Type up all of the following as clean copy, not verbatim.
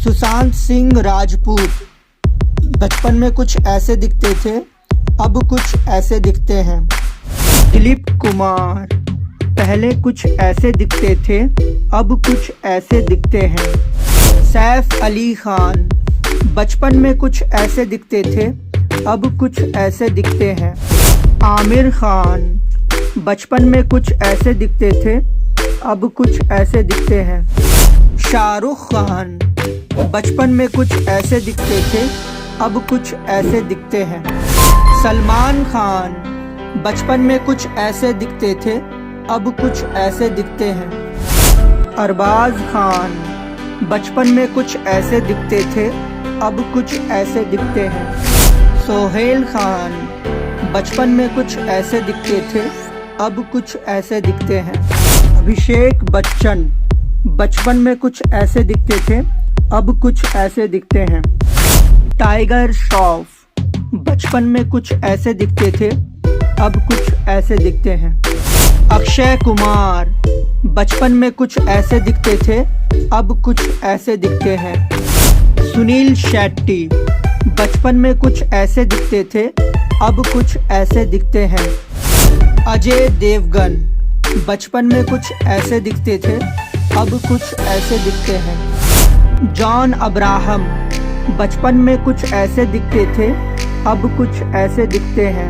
सुशांत सिंह राजपूत बचपन में कुछ ऐसे दिखते थे, अब कुछ ऐसे दिखते हैं। दिलीप कुमार पहले कुछ ऐसे दिखते थे, अब कुछ ऐसे दिखते हैं। सैफ अली खान बचपन में कुछ ऐसे दिखते थे, अब कुछ ऐसे दिखते हैं। आमिर खान बचपन में कुछ ऐसे दिखते थे, अब कुछ ऐसे दिखते हैं। शाहरुख खान बचपन में कुछ ऐसे दिखते थे, अब कुछ ऐसे दिखते हैं। सलमान खान बचपन में कुछ ऐसे दिखते थे, अब कुछ ऐसे दिखते हैं। अरबाज खान बचपन में कुछ ऐसे दिखते थे, अब कुछ ऐसे दिखते हैं। सोहेल खान बचपन में कुछ ऐसे दिखते थे, अब कुछ ऐसे दिखते हैं। अभिषेक बच्चन बचपन में कुछ ऐसे दिखते थे, अब कुछ ऐसे दिखते हैं। टाइगर श्रॉफ बचपन में कुछ ऐसे दिखते थे, अब कुछ ऐसे दिखते हैं। अक्षय कुमार बचपन में कुछ ऐसे दिखते थे, अब कुछ ऐसे दिखते हैं। सुनील शेट्टी बचपन में कुछ ऐसे दिखते थे, अब कुछ ऐसे दिखते हैं। अजय देवगन बचपन में कुछ ऐसे दिखते थे, अब कुछ ऐसे दिखते हैं। जॉन अब्राहम बचपन में कुछ ऐसे दिखते थे, अब कुछ ऐसे दिखते हैं।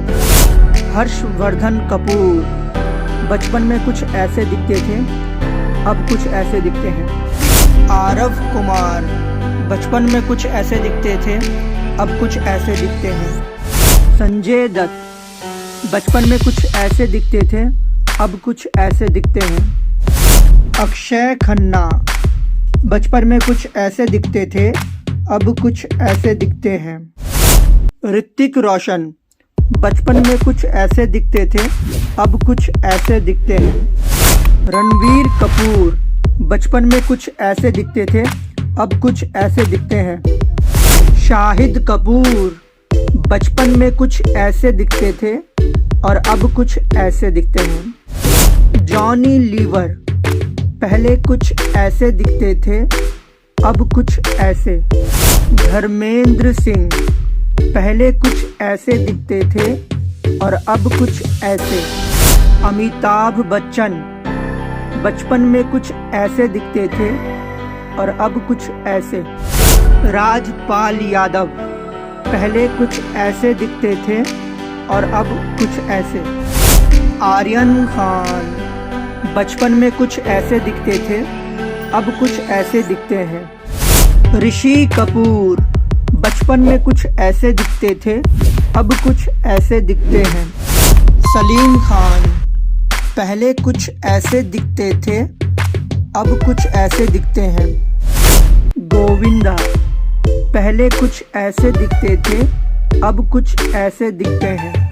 हर्षवर्धन कपूर बचपन में कुछ ऐसे दिखते थे, अब कुछ ऐसे दिखते हैं। आरव कुमार बचपन में कुछ ऐसे दिखते थे, अब कुछ ऐसे दिखते हैं। संजय दत्त बचपन में कुछ ऐसे दिखते थे, अब कुछ ऐसे दिखते हैं। अक्षय खन्ना बचपन में कुछ ऐसे दिखते थे, अब कुछ ऐसे दिखते हैं। ऋतिक रोशन बचपन में कुछ ऐसे दिखते थे, अब कुछ ऐसे दिखते हैं। रणबीर कपूर बचपन में कुछ ऐसे दिखते थे, अब कुछ ऐसे दिखते हैं। शाहिद कपूर बचपन में कुछ ऐसे दिखते थे और अब कुछ ऐसे दिखते हैं। जॉनी लीवर पहले कुछ ऐसे दिखते थे, अब कुछ ऐसे। धर्मेंद्र सिंह पहले कुछ ऐसे दिखते थे और अब कुछ ऐसे। अमिताभ बच्चन बचपन में कुछ ऐसे दिखते थे और अब कुछ ऐसे। राजपाल यादव पहले कुछ ऐसे दिखते थे और अब कुछ ऐसे। आर्यन खान बचपन में कुछ ऐसे दिखते थे, अब कुछ ऐसे दिखते हैं। ऋषि कपूर बचपन में कुछ ऐसे दिखते थे, अब कुछ ऐसे दिखते हैं। सलीम खान पहले कुछ ऐसे दिखते थे, अब कुछ ऐसे दिखते हैं। गोविंदा पहले कुछ ऐसे दिखते थे, अब कुछ ऐसे दिखते हैं।